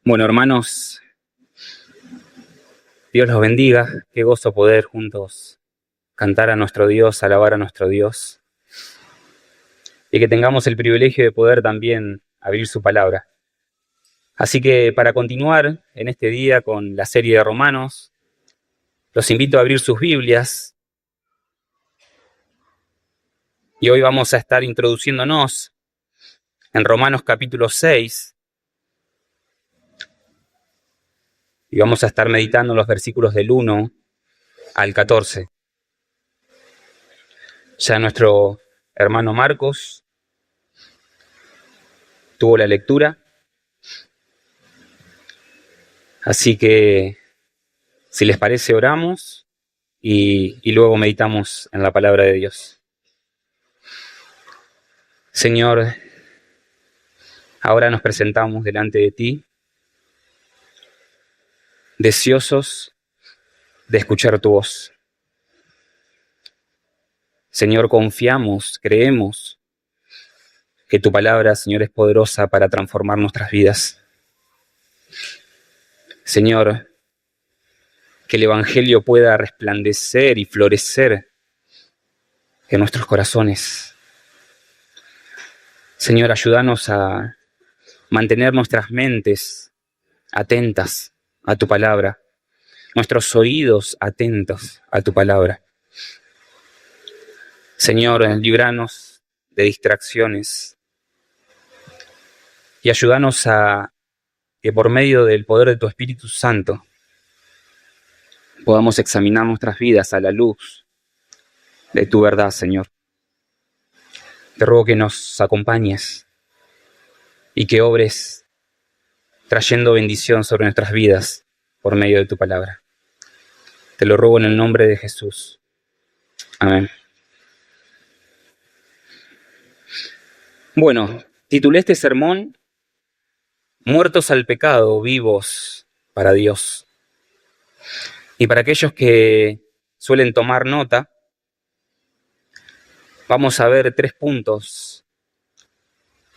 Bueno, hermanos, Dios los bendiga. Qué gozo poder juntos cantar a nuestro Dios, alabar a nuestro Dios. Y que tengamos el privilegio de poder también abrir su palabra. Así que para continuar en este día con la serie de Romanos, los invito a abrir sus Biblias. Y hoy vamos a estar introduciéndonos en Romanos capítulo 6. Y vamos a estar meditando los versículos del 1 al 14. Ya nuestro hermano Marcos tuvo la lectura. Así que, si les parece, oramos y luego meditamos en la palabra de Dios. Señor, ahora nos presentamos delante de ti, deseosos de escuchar tu voz. Señor, confiamos, creemos que tu palabra, Señor, es poderosa para transformar nuestras vidas. Señor, que el Evangelio pueda resplandecer y florecer en nuestros corazones. Señor, ayúdanos a mantener nuestras mentes atentas a tu palabra, nuestros oídos atentos a tu palabra. Señor, líbranos de distracciones y ayúdanos a que por medio del poder de tu Espíritu Santo podamos examinar nuestras vidas a la luz de tu verdad, Señor. Te ruego que nos acompañes y que obres trayendo bendición sobre nuestras vidas por medio de tu palabra. Te lo ruego en el nombre de Jesús. Amén. Bueno, titulé este sermón Muertos al pecado, vivos para Dios. Y para aquellos que suelen tomar nota, vamos a ver 3 puntos,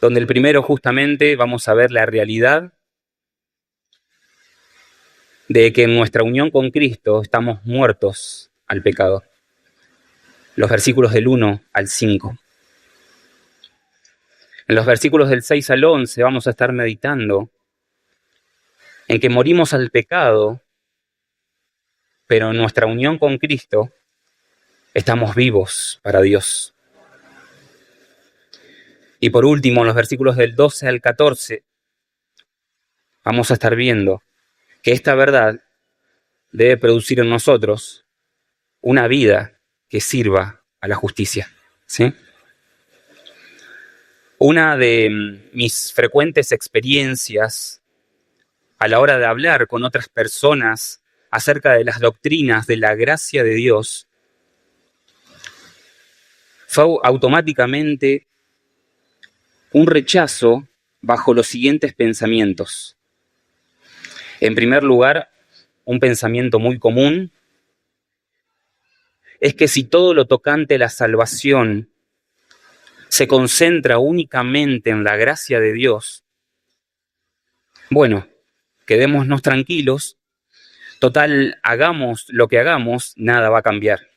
donde el primero justamente vamos a ver la realidad de que en nuestra unión con Cristo estamos muertos al pecado. Los versículos del 1 al 5. En los versículos del 6 al 11 vamos a estar meditando en que morimos al pecado, pero en nuestra unión con Cristo estamos vivos para Dios. Y por último, en los versículos del 12 al 14, vamos a estar viendo que esta verdad debe producir en nosotros una vida que sirva a la justicia, ¿sí? Una de mis frecuentes experiencias a la hora de hablar con otras personas acerca de las doctrinas de la gracia de Dios fue automáticamente un rechazo bajo los siguientes pensamientos. En primer lugar, un pensamiento muy común es que si todo lo tocante a la salvación se concentra únicamente en la gracia de Dios, bueno, quedémonos tranquilos, total, hagamos lo que hagamos, nada va a cambiar.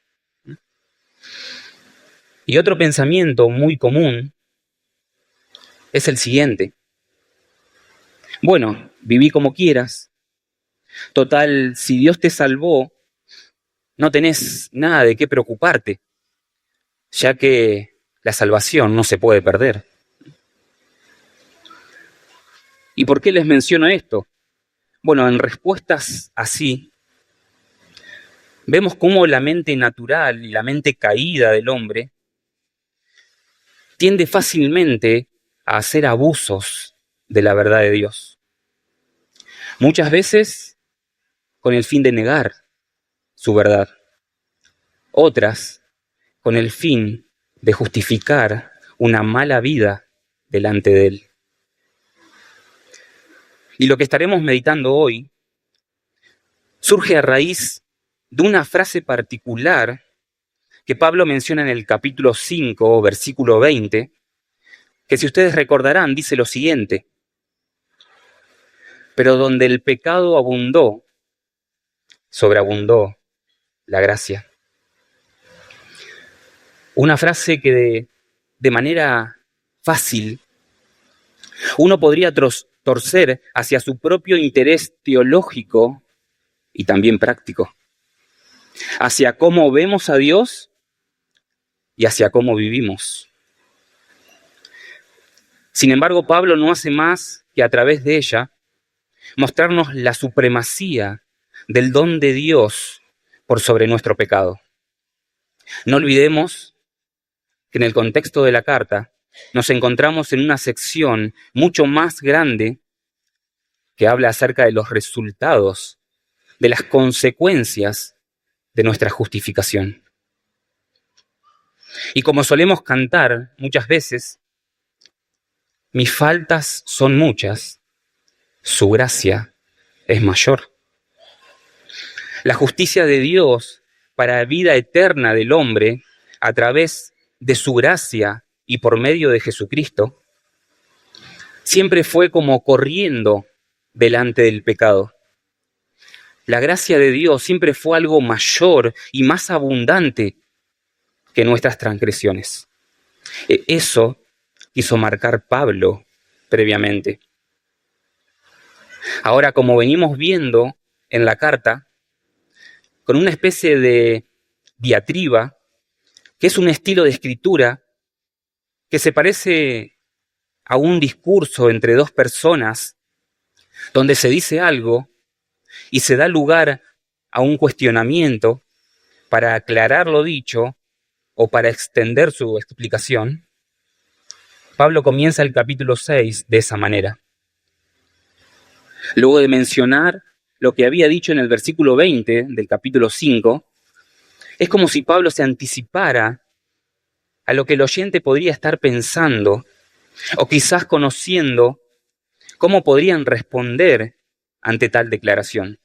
Y otro pensamiento muy común es el siguiente. Bueno, viví como quieras. Total, si Dios te salvó, no tenés nada de qué preocuparte, ya que la salvación no se puede perder. ¿Y por qué les menciono esto? Bueno, en respuestas así, vemos cómo la mente natural y la mente caída del hombre tiende fácilmente a hacer abusos de la verdad de Dios. Muchas veces con el fin de negar su verdad. Otras con el fin de justificar una mala vida delante de Él. Y lo que estaremos meditando hoy surge a raíz de una frase particular que Pablo menciona en el capítulo 5, versículo 20, que si ustedes recordarán dice lo siguiente: pero donde el pecado abundó, sobreabundó la gracia. Una frase que de manera fácil uno podría torcer hacia su propio interés teológico y también práctico, hacia cómo vemos a Dios y hacia cómo vivimos. Sin embargo, Pablo no hace más que a través de ella mostrarnos la supremacía del don de Dios por sobre nuestro pecado. No olvidemos que en el contexto de la carta nos encontramos en una sección mucho más grande que habla acerca de los resultados, de las consecuencias de nuestra justificación. Y como solemos cantar muchas veces, mis faltas son muchas, su gracia es mayor. La justicia de Dios para la vida eterna del hombre a través de su gracia y por medio de Jesucristo, siempre fue como corriendo delante del pecado. La gracia de Dios siempre fue algo mayor y más abundante que nuestras transgresiones. Eso quiso marcar Pablo previamente. Ahora, como venimos viendo en la carta, con una especie de diatriba, que es un estilo de escritura que se parece a un discurso entre dos personas, donde se dice algo y se da lugar a un cuestionamiento para aclarar lo dicho o para extender su explicación. Pablo comienza el capítulo 6 de esa manera. Luego de mencionar lo que había dicho en el versículo 20 del capítulo 5, es como si Pablo se anticipara a lo que el oyente podría estar pensando o quizás conociendo cómo podrían responder ante tal declaración.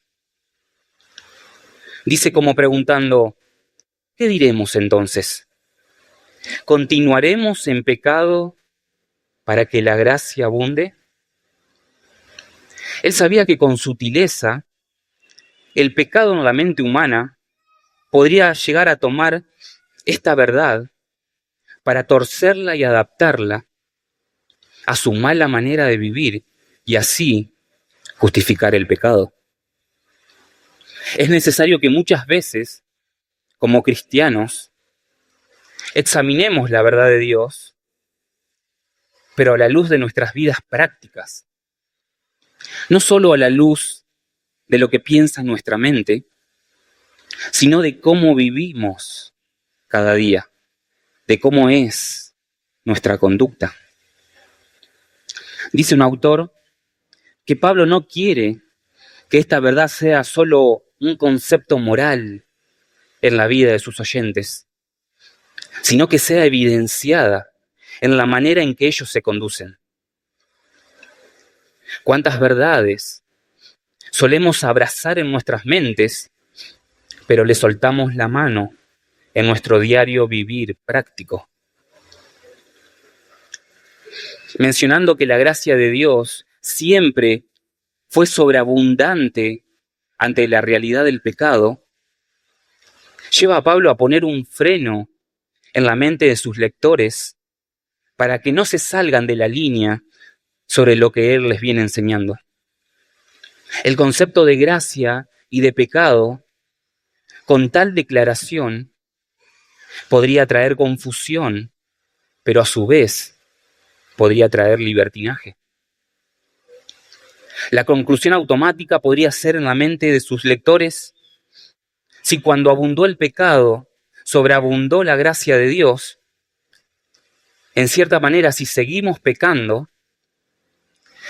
Dice como preguntando, ¿qué diremos entonces? ¿Continuaremos en pecado para que la gracia abunde? Él sabía que con sutileza el pecado en la mente humana podría llegar a tomar esta verdad para torcerla y adaptarla a su mala manera de vivir y así justificar el pecado. Es necesario que muchas veces, como cristianos, examinemos la verdad de Dios, pero a la luz de nuestras vidas prácticas. No solo a la luz de lo que piensa nuestra mente, sino de cómo vivimos cada día, de cómo es nuestra conducta. Dice un autor que Pablo no quiere que esta verdad sea solo un concepto moral en la vida de sus oyentes, sino que sea evidenciada en la manera en que ellos se conducen. ¿Cuántas verdades solemos abrazar en nuestras mentes, pero le soltamos la mano en nuestro diario vivir práctico? Mencionando que la gracia de Dios siempre fue sobreabundante ante la realidad del pecado, lleva a Pablo a poner un freno en la mente de sus lectores para que no se salgan de la línea sobre lo que él les viene enseñando. El concepto de gracia y de pecado, con tal declaración, podría traer confusión, pero a su vez podría traer libertinaje. La conclusión automática podría ser en la mente de sus lectores: si cuando abundó el pecado, sobreabundó la gracia de Dios, en cierta manera, si seguimos pecando,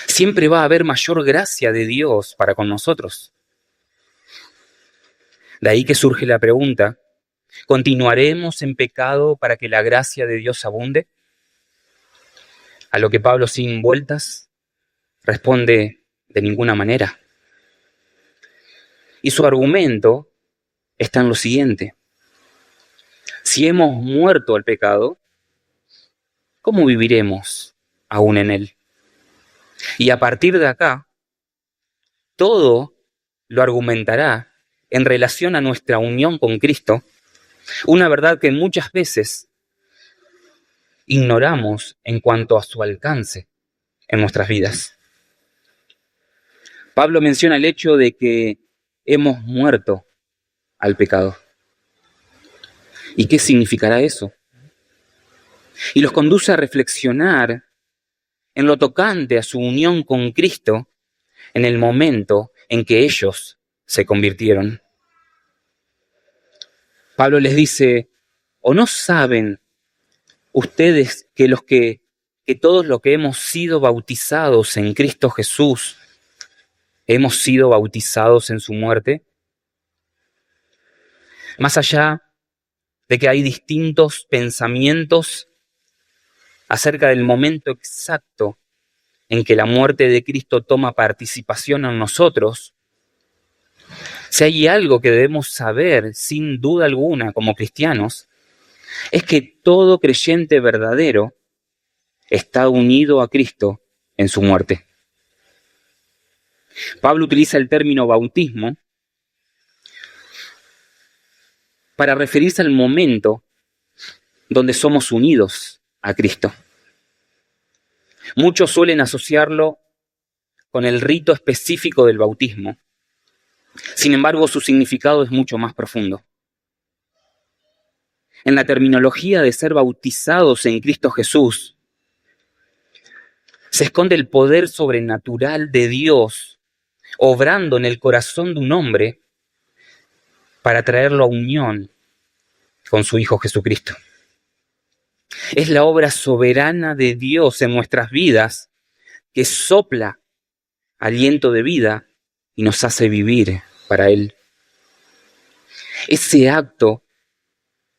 siempre va a haber mayor gracia de Dios para con nosotros. De ahí que surge la pregunta: ¿continuaremos en pecado para que la gracia de Dios abunde? A lo que Pablo, sin vueltas, responde: de ninguna manera. Y su argumento está en lo siguiente: si hemos muerto al pecado, ¿cómo viviremos aún en él? Y a partir de acá, todo lo argumentará en relación a nuestra unión con Cristo, una verdad que muchas veces ignoramos en cuanto a su alcance en nuestras vidas. Pablo menciona el hecho de que hemos muerto al pecado. ¿Y qué significará eso? Y los conduce a reflexionar en lo tocante a su unión con Cristo en el momento en que ellos se convirtieron. Pablo les dice, ¿o no saben ustedes que todos los que hemos sido bautizados en Cristo Jesús, hemos sido bautizados en su muerte? Más allá de que hay distintos pensamientos acerca del momento exacto en que la muerte de Cristo toma participación en nosotros, si hay algo que debemos saber sin duda alguna como cristianos, es que todo creyente verdadero está unido a Cristo en su muerte. Pablo utiliza el término bautismo para referirse al momento donde somos unidos a Cristo. Muchos suelen asociarlo con el rito específico del bautismo. Sin embargo, su significado es mucho más profundo. En la terminología de ser bautizados en Cristo Jesús, se esconde el poder sobrenatural de Dios obrando en el corazón de un hombre para traerlo a unión con su Hijo Jesucristo. Es la obra soberana de Dios en nuestras vidas que sopla aliento de vida y nos hace vivir para Él. Ese acto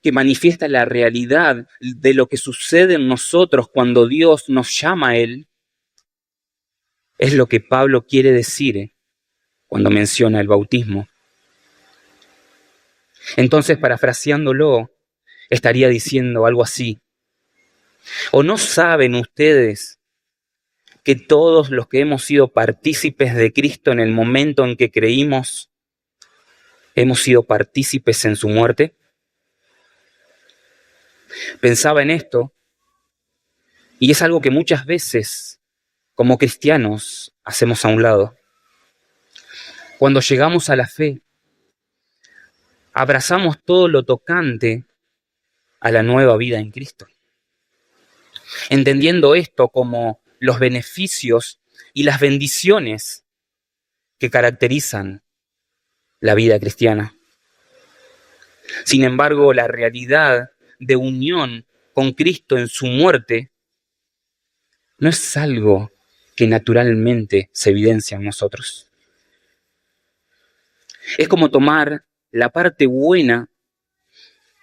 que manifiesta la realidad de lo que sucede en nosotros cuando Dios nos llama a Él, es lo que Pablo quiere decir cuando menciona el bautismo. Entonces, parafraseándolo, estaría diciendo algo así: ¿o no saben ustedes que todos los que hemos sido partícipes de Cristo en el momento en que creímos, hemos sido partícipes en su muerte? Pensaba en esto, y es algo que muchas veces, como cristianos, hacemos a un lado. Cuando llegamos a la fe, abrazamos todo lo tocante a la nueva vida en Cristo, entendiendo esto como los beneficios y las bendiciones que caracterizan la vida cristiana. Sin embargo, la realidad de unión con Cristo en su muerte no es algo que naturalmente se evidencia en nosotros. Es como tomar la parte buena,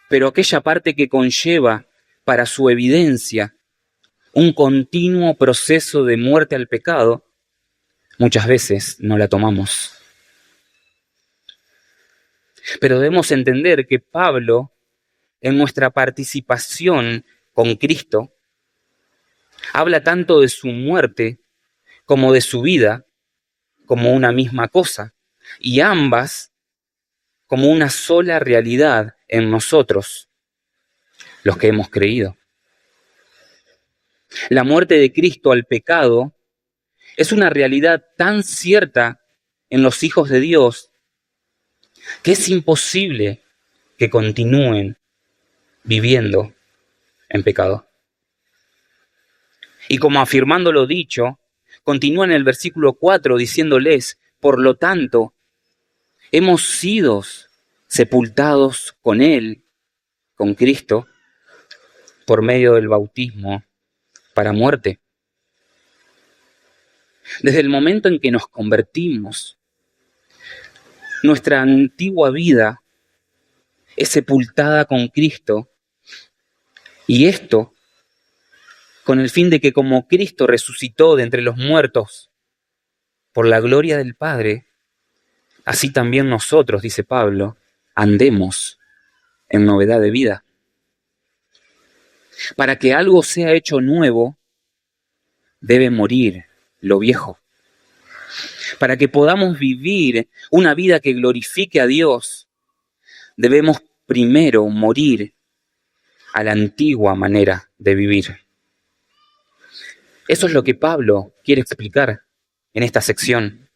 pero aquella parte que conlleva para su evidencia un continuo proceso de muerte al pecado, muchas veces no la tomamos. Pero debemos entender que Pablo, en nuestra participación con Cristo, habla tanto de su muerte como de su vida como una misma cosa, y ambas como una sola realidad en nosotros, los que hemos creído. La muerte de Cristo al pecado es una realidad tan cierta en los hijos de Dios que es imposible que continúen viviendo en pecado. Y como afirmando lo dicho, continúa en el versículo 4 diciéndoles: por lo tanto, hemos sido sepultados con Él, con Cristo, por medio del bautismo para muerte. Desde el momento en que nos convertimos, nuestra antigua vida es sepultada con Cristo, y esto con el fin de que, como Cristo resucitó de entre los muertos por la gloria del Padre, así también nosotros, dice Pablo, andemos en novedad de vida. Para que algo sea hecho nuevo, debe morir lo viejo. Para que podamos vivir una vida que glorifique a Dios, debemos primero morir a la antigua manera de vivir. Eso es lo que Pablo quiere explicar en esta sección.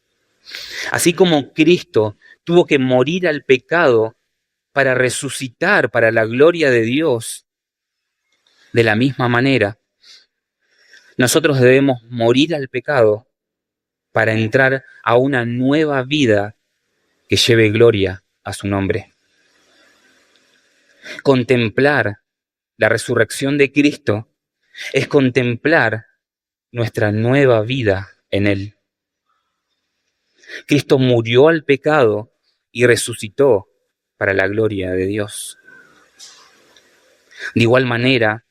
Así como Cristo tuvo que morir al pecado para resucitar para la gloria de Dios, de la misma manera, nosotros debemos morir al pecado para entrar a una nueva vida que lleve gloria a su nombre. Contemplar la resurrección de Cristo es contemplar nuestra nueva vida en Él. Cristo murió al pecado y resucitó para la gloria de Dios. De igual manera,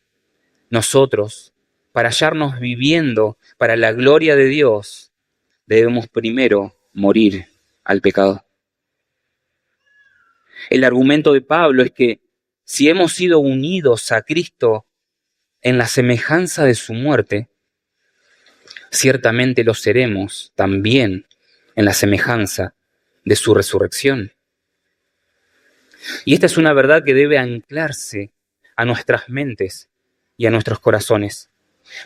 nosotros, para hallarnos viviendo para la gloria de Dios, debemos primero morir al pecado. El argumento de Pablo es que si hemos sido unidos a Cristo en la semejanza de su muerte, ciertamente lo seremos también en la semejanza de su resurrección. Y esta es una verdad que debe anclarse a nuestras mentes y a nuestros corazones,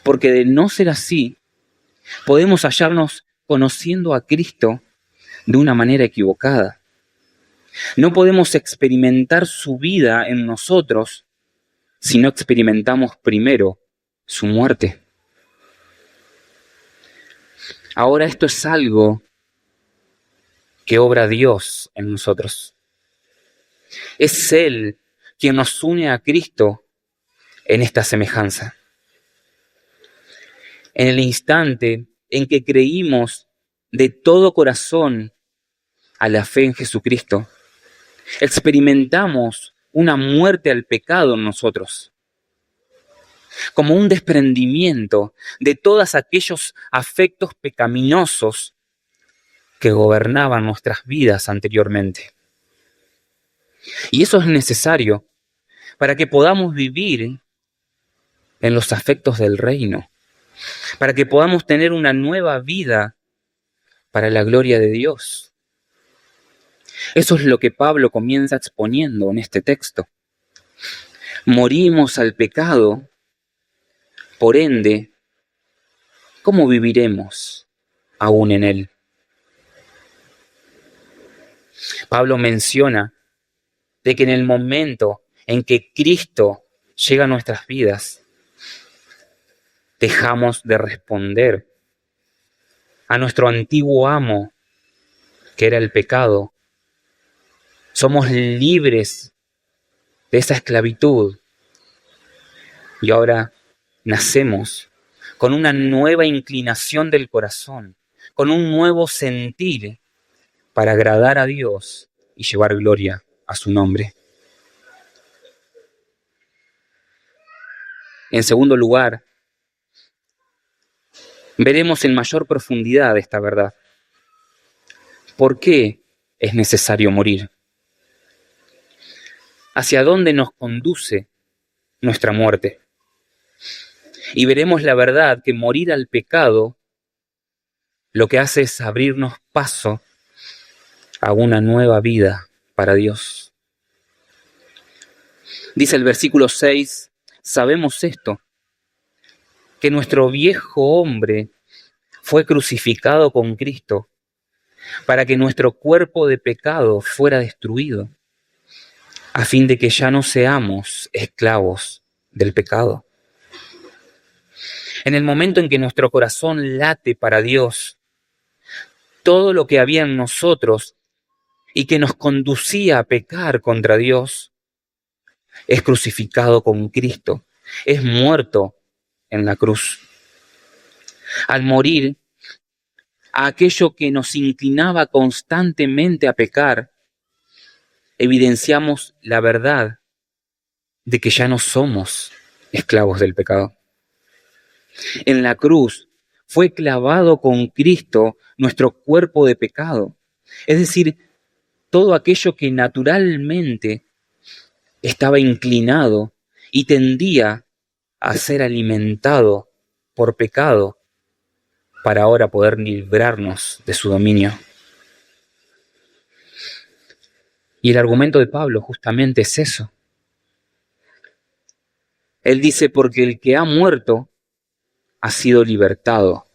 porque de no ser así, podemos hallarnos conociendo a Cristo de una manera equivocada. No podemos experimentar su vida en nosotros si no experimentamos primero su muerte. Ahora esto es algo que obra Dios en nosotros. Es Él quien nos une a Cristo en esta semejanza. En el instante en que creímos de todo corazón a la fe en Jesucristo, experimentamos una muerte al pecado en nosotros, como un desprendimiento de todos aquellos afectos pecaminosos que gobernaban nuestras vidas anteriormente. Y eso es necesario para que podamos vivir en los afectos del reino, para que podamos tener una nueva vida para la gloria de Dios. Eso es lo que Pablo comienza exponiendo en este texto. Morimos al pecado, por ende, ¿cómo viviremos aún en él? Pablo menciona de que en el momento en que Cristo llega a nuestras vidas, dejamos de responder a nuestro antiguo amo, que era el pecado. Somos libres de esa esclavitud y ahora nacemos con una nueva inclinación del corazón, con un nuevo sentir para agradar a Dios y llevar gloria a su nombre. En segundo lugar, veremos en mayor profundidad esta verdad. ¿Por qué es necesario morir? ¿Hacia dónde nos conduce nuestra muerte? Y veremos la verdad que morir al pecado lo que hace es abrirnos paso a una nueva vida para Dios. Dice el versículo 6, sabemos esto, que nuestro viejo hombre fue crucificado con Cristo para que nuestro cuerpo de pecado fuera destruido, a fin de que ya no seamos esclavos del pecado. En el momento en que nuestro corazón late para Dios, todo lo que había en nosotros y que nos conducía a pecar contra Dios es crucificado con Cristo, es muerto en la cruz. Al morir, a aquello que nos inclinaba constantemente a pecar, evidenciamos la verdad de que ya no somos esclavos del pecado. En la cruz fue clavado con Cristo nuestro cuerpo de pecado, es decir, todo aquello que naturalmente estaba inclinado y tendía a ser alimentado por pecado, para ahora poder librarnos de su dominio. Y el argumento de Pablo justamente es eso. Él dice, porque el que ha muerto ha sido libertado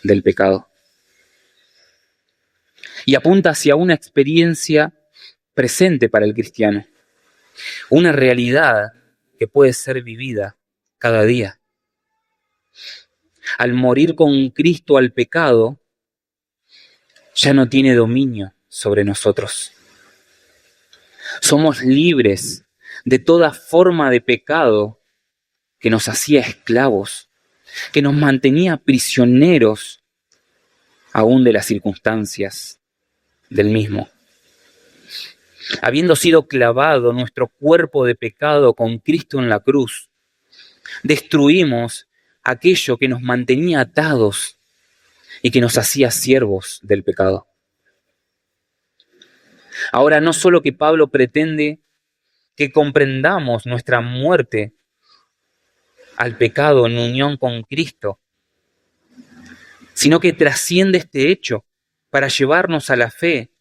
del pecado. Y apunta hacia una experiencia presente para el cristiano, una realidad que puede ser vivida cada día. Al morir con Cristo al pecado, ya no tiene dominio sobre nosotros. Somos libres de toda forma de pecado que nos hacía esclavos, que nos mantenía prisioneros aún de las circunstancias del mismo. Habiendo sido clavado nuestro cuerpo de pecado con Cristo en la cruz, destruimos aquello que nos mantenía atados y que nos hacía siervos del pecado. Ahora, no solo que Pablo pretende que comprendamos nuestra muerte al pecado en unión con Cristo, sino que trasciende este hecho para llevarnos a la fe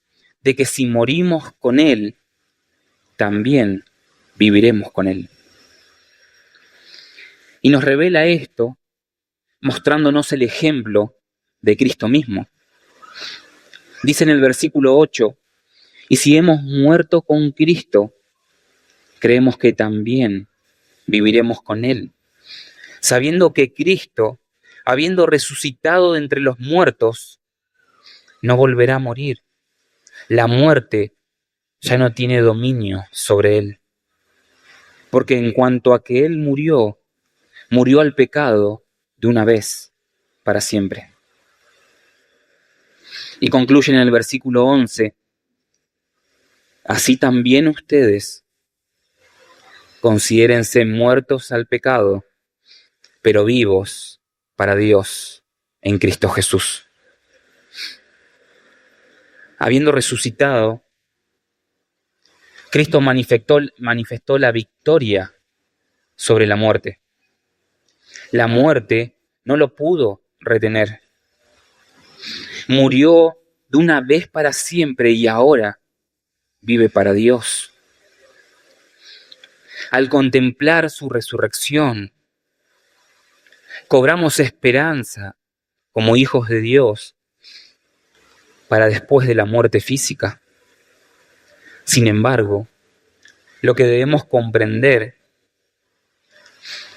de que si morimos con Él, también viviremos con Él. Y nos revela esto mostrándonos el ejemplo de Cristo mismo. Dice en el versículo 8, y si hemos muerto con Cristo, creemos que también viviremos con Él, sabiendo que Cristo, habiendo resucitado de entre los muertos, no volverá a morir. La muerte ya no tiene dominio sobre Él, porque en cuanto a que Él murió al pecado de una vez para siempre. Y concluye en el versículo 11, así también ustedes considérense muertos al pecado, pero vivos para Dios en Cristo Jesús. Habiendo resucitado, Cristo manifestó la victoria sobre la muerte. La muerte no lo pudo retener. Murió de una vez para siempre y ahora vive para Dios. Al contemplar su resurrección, cobramos esperanza como hijos de Dios para después de la muerte física. Sin embargo, lo que debemos comprender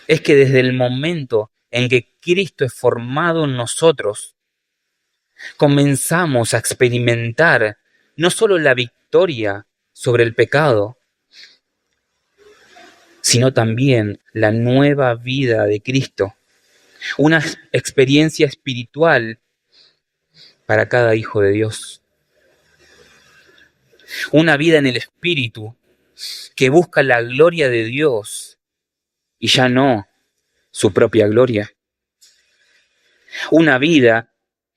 es que desde el momento en que Cristo es formado en nosotros, comenzamos a experimentar no solo la victoria sobre el pecado, sino también la nueva vida de Cristo, una experiencia espiritual para cada hijo de Dios. Una vida en el Espíritu que busca la gloria de Dios y ya no su propia gloria. Una vida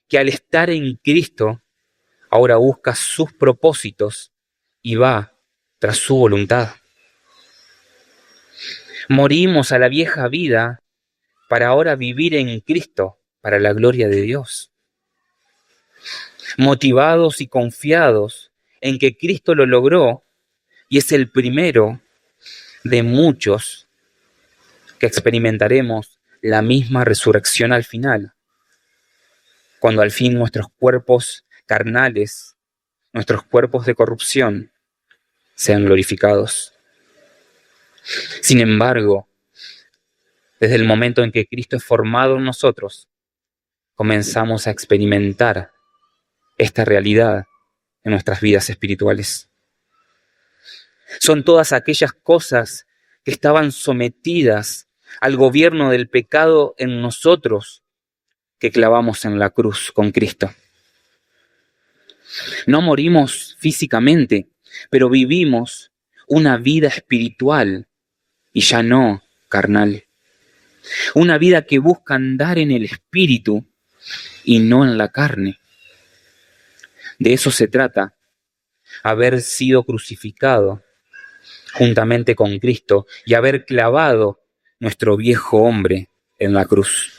que al estar en Cristo ahora busca sus propósitos y va tras su voluntad. Morimos a la vieja vida para ahora vivir en Cristo, para la gloria de Dios. Motivados y confiados en que Cristo lo logró y es el primero de muchos que experimentaremos la misma resurrección al final, cuando al fin nuestros cuerpos carnales, nuestros cuerpos de corrupción, sean glorificados. Sin embargo, desde el momento en que Cristo es formado en nosotros, comenzamos a experimentar esta realidad en nuestras vidas espirituales. Son todas aquellas cosas que estaban sometidas al gobierno del pecado en nosotros que clavamos en la cruz con Cristo. No morimos físicamente, pero vivimos una vida espiritual y ya no carnal. Una vida que busca andar en el espíritu y no en la carne. De eso se trata, haber sido crucificado juntamente con Cristo y haber clavado nuestro viejo hombre en la cruz.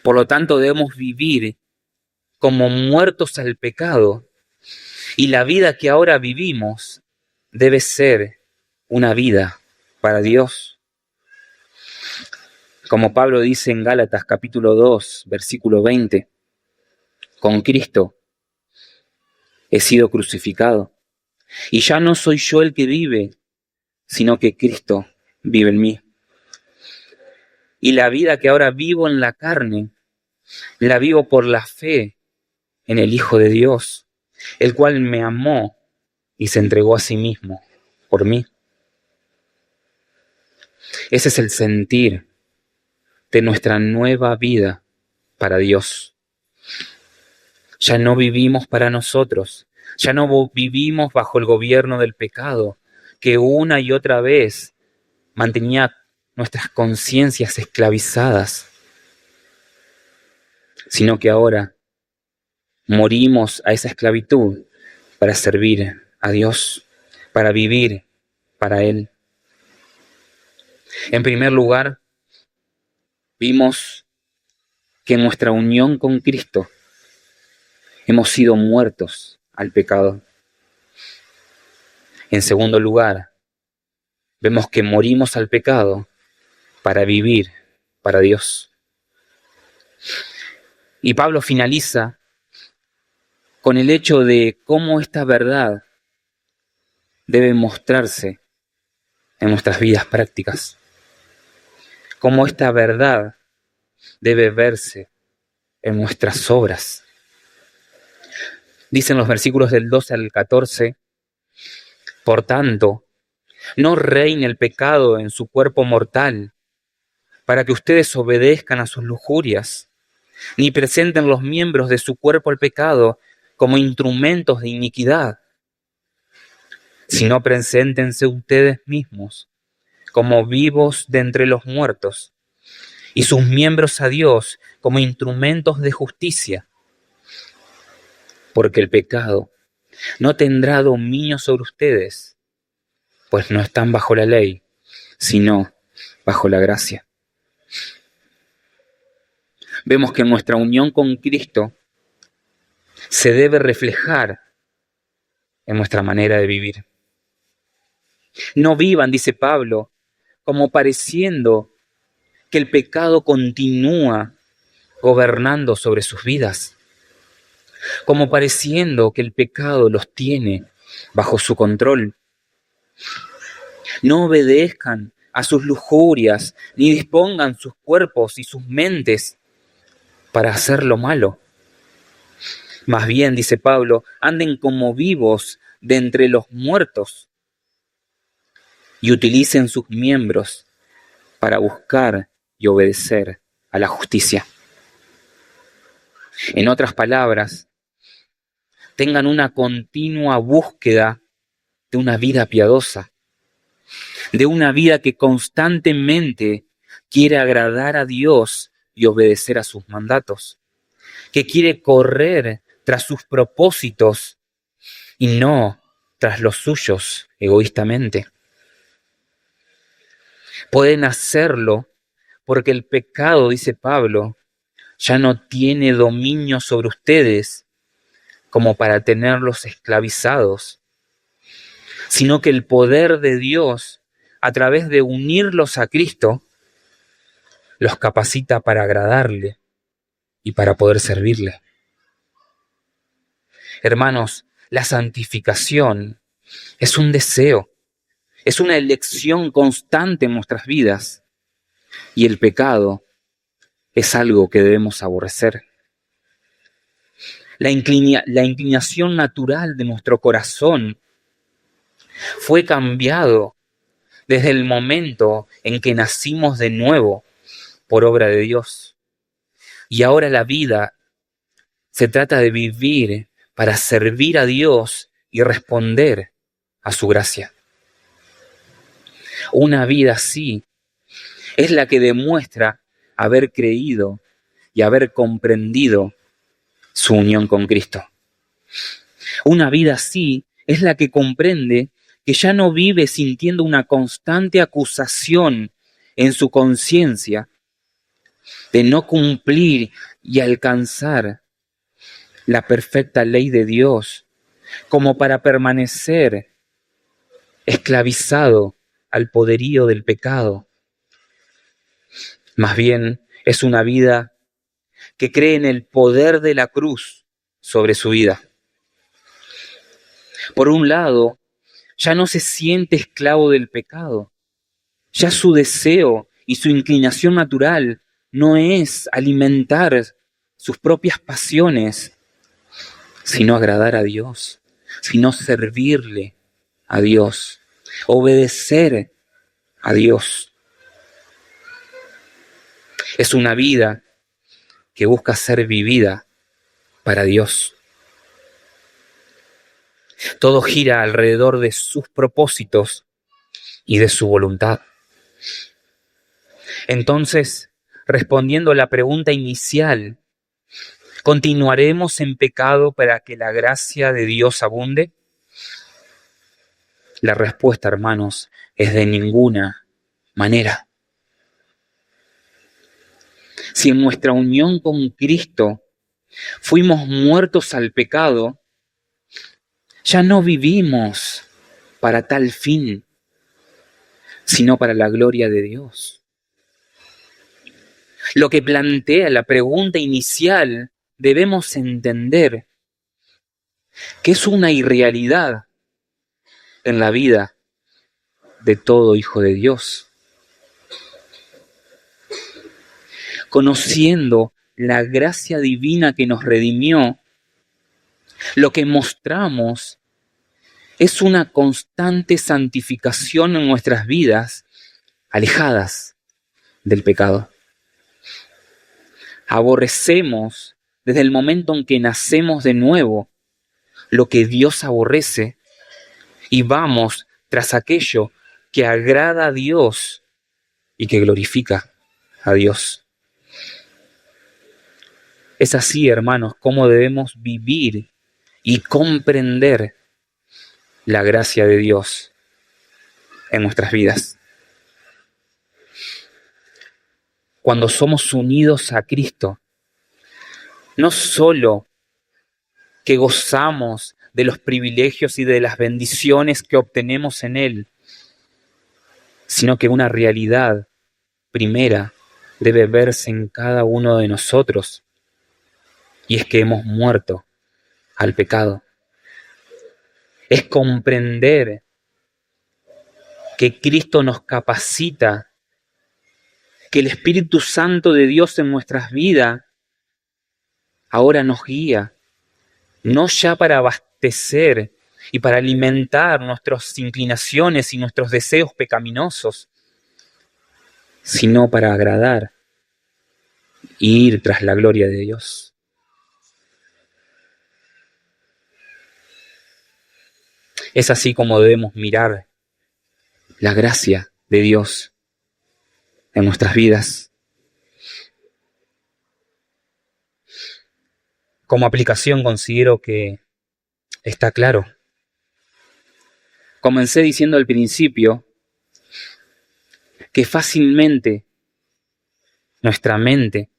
Por lo tanto, debemos vivir como muertos al pecado, y la vida que ahora vivimos debe ser una vida para Dios. Como Pablo dice en Gálatas capítulo 2, versículo 20, con Cristo he sido crucificado, y ya no soy yo el que vive, sino que Cristo vive en mí. Y la vida que ahora vivo en la carne, la vivo por la fe en el Hijo de Dios, el cual me amó y se entregó a sí mismo por mí. Ese es el sentir de nuestra nueva vida para Dios. Ya no vivimos para nosotros, ya no vivimos bajo el gobierno del pecado, que una y otra vez mantenía nuestras conciencias esclavizadas, sino que ahora morimos a esa esclavitud para servir a Dios, para vivir para Él. En primer lugar, vimos que en nuestra unión con Cristo hemos sido muertos al pecado. En segundo lugar, vemos que morimos al pecado para vivir para Dios. Y Pablo finaliza con el hecho de cómo esta verdad debe mostrarse en nuestras vidas prácticas. Cómo esta verdad debe verse en nuestras obras. Dicen los versículos del 12 al 14, por tanto, no reine el pecado en su cuerpo mortal, para que ustedes obedezcan a sus lujurias, ni presenten los miembros de su cuerpo al pecado como instrumentos de iniquidad, sino preséntense ustedes mismos como vivos de entre los muertos, y sus miembros a Dios como instrumentos de justicia, porque el pecado no tendrá dominio sobre ustedes, pues no están bajo la ley, sino bajo la gracia. Vemos que nuestra unión con Cristo se debe reflejar en nuestra manera de vivir. No vivan, dice Pablo, como pareciendo que el pecado continúa gobernando sobre sus vidas, como pareciendo que el pecado los tiene bajo su control. No obedezcan a sus lujurias, ni dispongan sus cuerpos y sus mentes para hacer lo malo. Más bien, dice Pablo, anden como vivos de entre los muertos y utilicen sus miembros para buscar y obedecer a la justicia. En otras palabras, tengan una continua búsqueda de una vida piadosa, de una vida que constantemente quiere agradar a Dios y obedecer a sus mandatos, que quiere correr tras sus propósitos y no tras los suyos egoístamente. Pueden hacerlo porque el pecado, dice Pablo, ya no tiene dominio sobre ustedes como para tenerlos esclavizados, sino que el poder de Dios, a través de unirlos a Cristo, los capacita para agradarle y para poder servirle. Hermanos, la santificación es un deseo, es una elección constante en nuestras vidas, y el pecado es algo que debemos aborrecer. La inclinación natural de nuestro corazón fue cambiado desde el momento en que nacimos de nuevo por obra de Dios. Y ahora la vida se trata de vivir para servir a Dios y responder a su gracia. Una vida así es la que demuestra haber creído y haber comprendido su unión con Cristo. Una vida así es la que comprende que ya no vive sintiendo una constante acusación en su conciencia de no cumplir y alcanzar la perfecta ley de Dios, como para permanecer esclavizado al poderío del pecado. Más bien es una vida que cree en el poder de la cruz sobre su vida. Por un lado, ya no se siente esclavo del pecado. Ya su deseo y su inclinación natural no es alimentar sus propias pasiones, sino agradar a Dios, sino servirle a Dios, obedecer a Dios. Es una vida que busca ser vivida para Dios. Todo gira alrededor de sus propósitos y de su voluntad. Entonces, respondiendo a la pregunta inicial, ¿continuaremos en pecado para que la gracia de Dios abunde? La respuesta, hermanos, es de ninguna manera. Si en nuestra unión con Cristo fuimos muertos al pecado, ya no vivimos para tal fin, sino para la gloria de Dios. Lo que plantea la pregunta inicial, debemos entender que es una irrealidad en la vida de todo hijo de Dios. Conociendo la gracia divina que nos redimió, lo que mostramos es una constante santificación en nuestras vidas, alejadas del pecado. Aborrecemos desde el momento en que nacemos de nuevo lo que Dios aborrece y vamos tras aquello que agrada a Dios y que glorifica a Dios. Es así, hermanos, como debemos vivir y comprender la gracia de Dios en nuestras vidas. Cuando somos unidos a Cristo, no solo que gozamos de los privilegios y de las bendiciones que obtenemos en Él, sino que una realidad primera debe verse en cada uno de nosotros, y es que hemos muerto al pecado. Es comprender que Cristo nos capacita, que el Espíritu Santo de Dios en nuestras vidas ahora nos guía, no ya para abastecer y para alimentar nuestras inclinaciones y nuestros deseos pecaminosos, sino para agradar y ir tras la gloria de Dios. Es así como debemos mirar la gracia de Dios en nuestras vidas. Como aplicación considero que está claro. Comencé diciendo al principio que fácilmente nuestra mente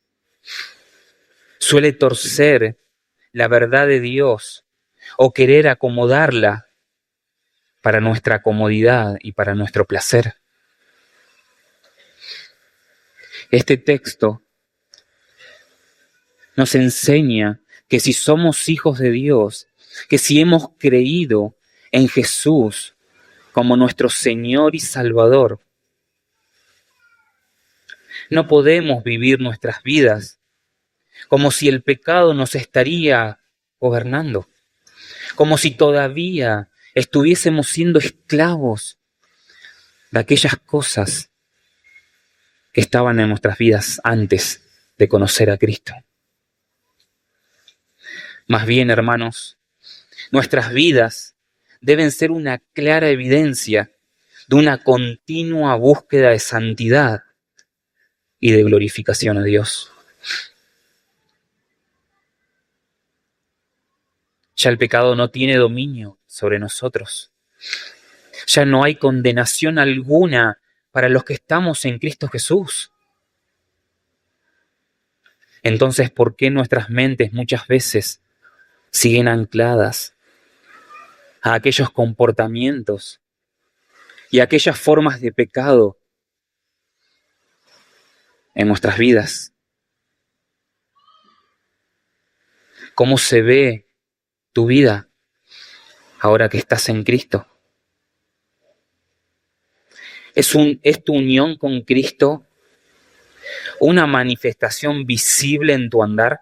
suele torcer la verdad de Dios o querer acomodarla para nuestra comodidad y para nuestro placer. Este texto nos enseña que si somos hijos de Dios, que si hemos creído en Jesús como nuestro Señor y Salvador, no podemos vivir nuestras vidas como si el pecado nos estaría gobernando, como si todavía estuviésemos siendo esclavos de aquellas cosas que estaban en nuestras vidas antes de conocer a Cristo. Más bien, hermanos, nuestras vidas deben ser una clara evidencia de una continua búsqueda de santidad y de glorificación a Dios. Ya el pecado no tiene dominio sobre nosotros. Ya no hay condenación alguna para los que estamos en Cristo Jesús. Entonces, ¿por qué nuestras mentes muchas veces siguen ancladas a aquellos comportamientos y aquellas formas de pecado en nuestras vidas? ¿Cómo se ve tu vida ahora que estás en Cristo? ¿Es tu unión con Cristo una manifestación visible en tu andar?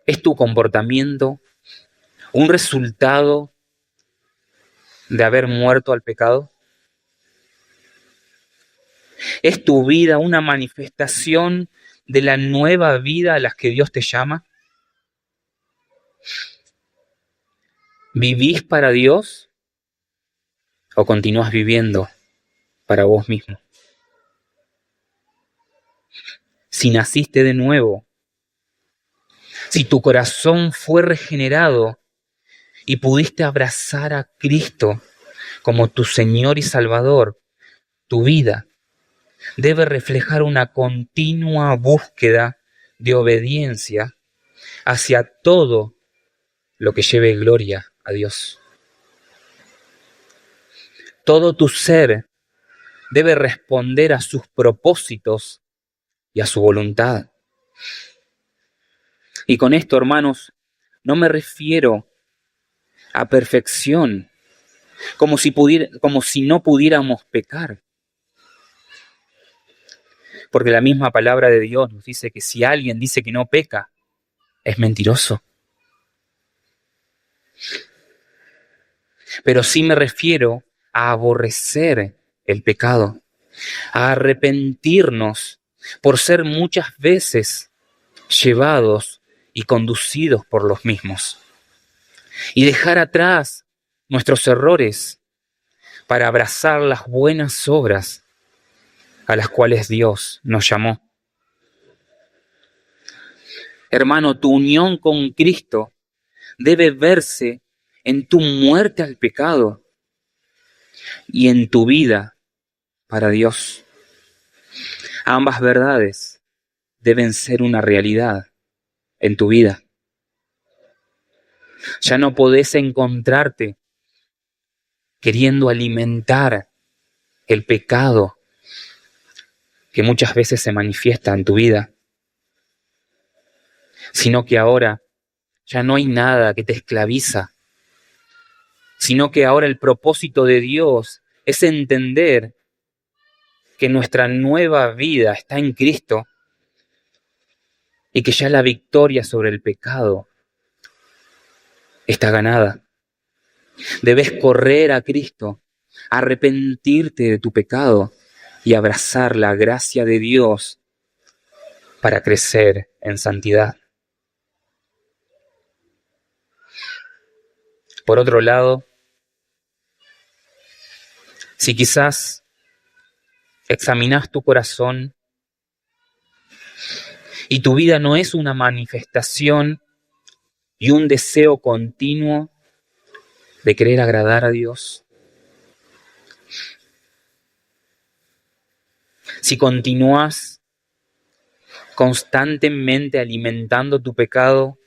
¿Es tu comportamiento un resultado de haber muerto al pecado? ¿Es tu vida una manifestación de la nueva vida a la que Dios te llama? ¿Vivís para Dios o continúas viviendo para vos mismo? Si naciste de nuevo, si tu corazón fue regenerado y pudiste abrazar a Cristo como tu Señor y Salvador, tu vida debe reflejar una continua búsqueda de obediencia hacia todo lo que lleve gloria a Dios. Todo tu ser debe responder a sus propósitos y a su voluntad. Y con esto, hermanos, no me refiero a perfección, como si no pudiéramos pecar. Porque la misma palabra de Dios nos dice que si alguien dice que no peca, es mentiroso. Pero sí me refiero a aborrecer el pecado, a arrepentirnos por ser muchas veces llevados y conducidos por los mismos, y dejar atrás nuestros errores para abrazar las buenas obras a las cuales Dios nos llamó. Hermano, tu unión con Cristo debe verse en tu muerte al pecado y en tu vida para Dios. Ambas verdades deben ser una realidad en tu vida. Ya no podés encontrarte queriendo alimentar el pecado que muchas veces se manifiesta en tu vida, sino que ahora ya no hay nada que te esclaviza, sino que ahora el propósito de Dios es entender que nuestra nueva vida está en Cristo y que ya la victoria sobre el pecado está ganada. Debes correr a Cristo, arrepentirte de tu pecado y abrazar la gracia de Dios para crecer en santidad. Por otro lado, si quizás examinas tu corazón y tu vida no es una manifestación y un deseo continuo de querer agradar a Dios, si continúas constantemente alimentando tu pecado,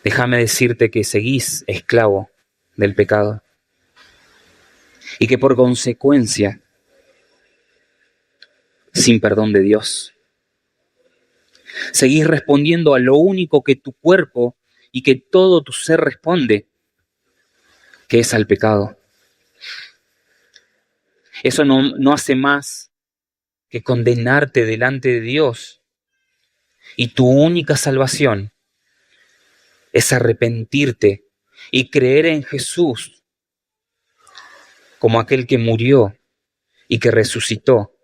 déjame decirte que seguís esclavo del pecado y que por consecuencia, sin perdón de Dios, seguís respondiendo a lo único que tu cuerpo y que todo tu ser responde, que es al pecado. Eso no hace más que condenarte delante de Dios, y tu única salvación es arrepentirte y creer en Jesús como aquel que murió y que resucitó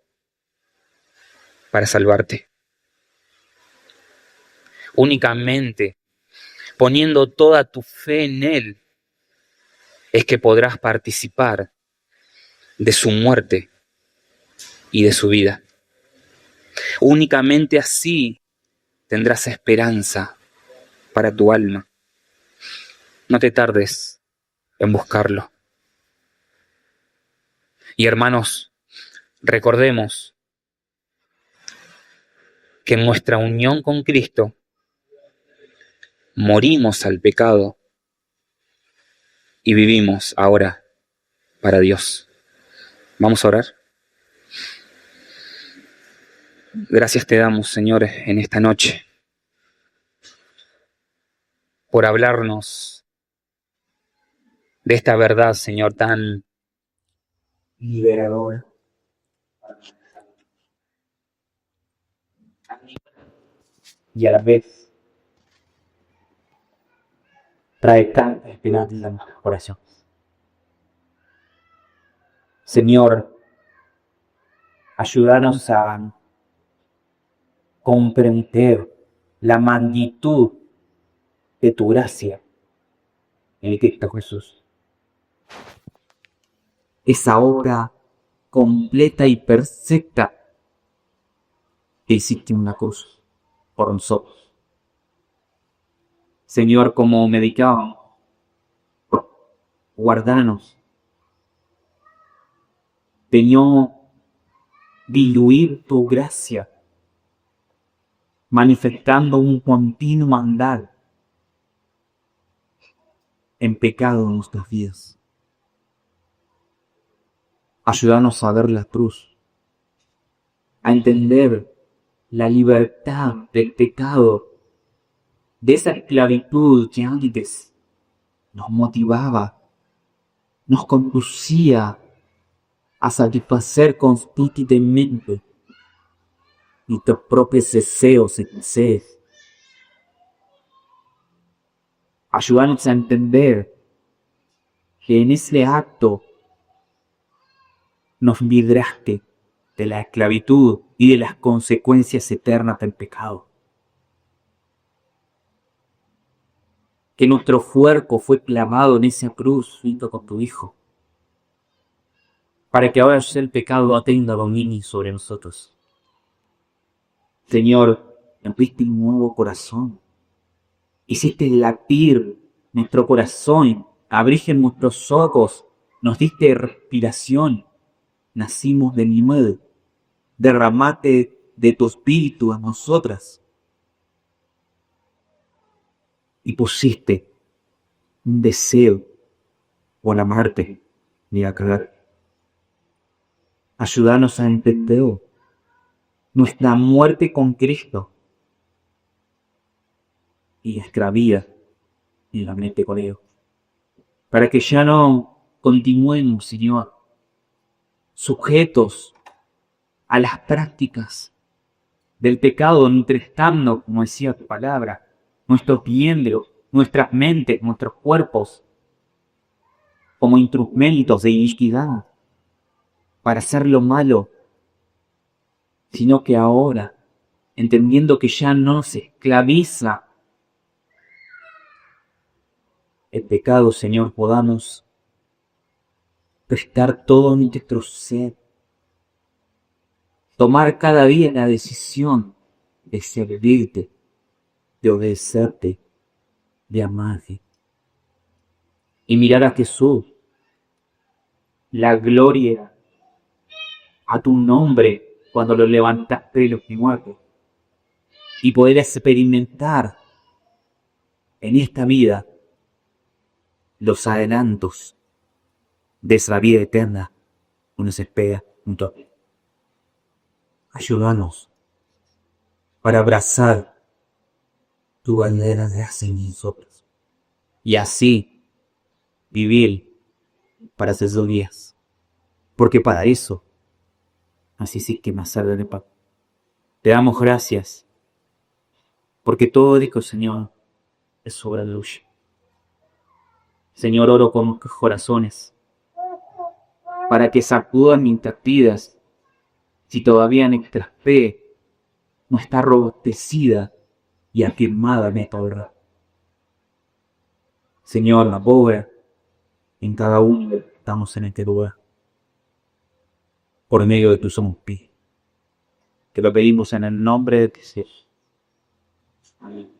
para salvarte. Únicamente poniendo toda tu fe en Él es que podrás participar de su muerte y de su vida. Únicamente así tendrás esperanza para tu alma. No te tardes en buscarlo. Y hermanos, recordemos que en nuestra unión con Cristo morimos al pecado y vivimos ahora para Dios. Vamos a orar. Gracias te damos, Señor, en esta noche por hablarnos de esta verdad, Señor, tan liberadora y a la vez trae tanta esperanza en nuestro corazón. Señor, ayúdanos a comprender la magnitud de tu gracia en Cristo Jesús. Esa obra completa y perfecta que hiciste en una cruz por nosotros. Señor, como medicábamos, guardanos de no diluir tu gracia, manifestando un continuo andar en pecado en nuestras vidas. Ayúdanos a ver la cruz, a entender la libertad del pecado, de esa esclavitud que antes nos motivaba, nos conducía a satisfacer constantemente nuestros propios deseos y deseos. Ayúdanos a entender que en ese acto nos libraste de la esclavitud y de las consecuencias eternas del pecado. Que nuestro cuerpo fue clavado en esa cruz junto con tu Hijo, para que ahora el pecado no tenga dominio sobre nosotros. Señor, nos diste un nuevo corazón. Hiciste latir nuestro corazón, abriste nuestros ojos, nos diste respiración. Nacimos de nuevo. Derramaste de tu espíritu a nosotras. Y pusiste un deseo por amarte y agradar. Ayúdanos a entender nuestra muerte con Cristo y nuestra vida en la mente con Él. Para que ya no continuemos, Señor, sujetos a las prácticas del pecado, entregando, como decía tu palabra, nuestros miembros, nuestras mentes, nuestros cuerpos, como instrumentos de iniquidad para hacer lo malo, sino que ahora, entendiendo que ya no se esclaviza el pecado, Señor, podamos prestar todo nuestro ser, tomar cada día la decisión de servirte, de obedecerte, de amarte, y mirar a Jesús, la gloria a tu nombre cuando lo levantaste de los muertos, y poder experimentar en esta vida los adelantos de esa vida eterna que nos espera junto a ti. Ayúdanos para abrazar tu bandera de gracia en nosotros y así vivir para esos días, porque para eso así sí que más tarde de paz. Te damos gracias porque todo rico, Señor, es obra de luz. Señor, oro con nuestros corazones para que sacudan nuestras vidas si todavía nuestra fe no está robustecida y afirmada en esta verdad. Señor, la pobre en cada uno estamos en este lugar, por medio de tu Santo Espíritu. Te lo pedimos en el nombre de Jesús. Amén.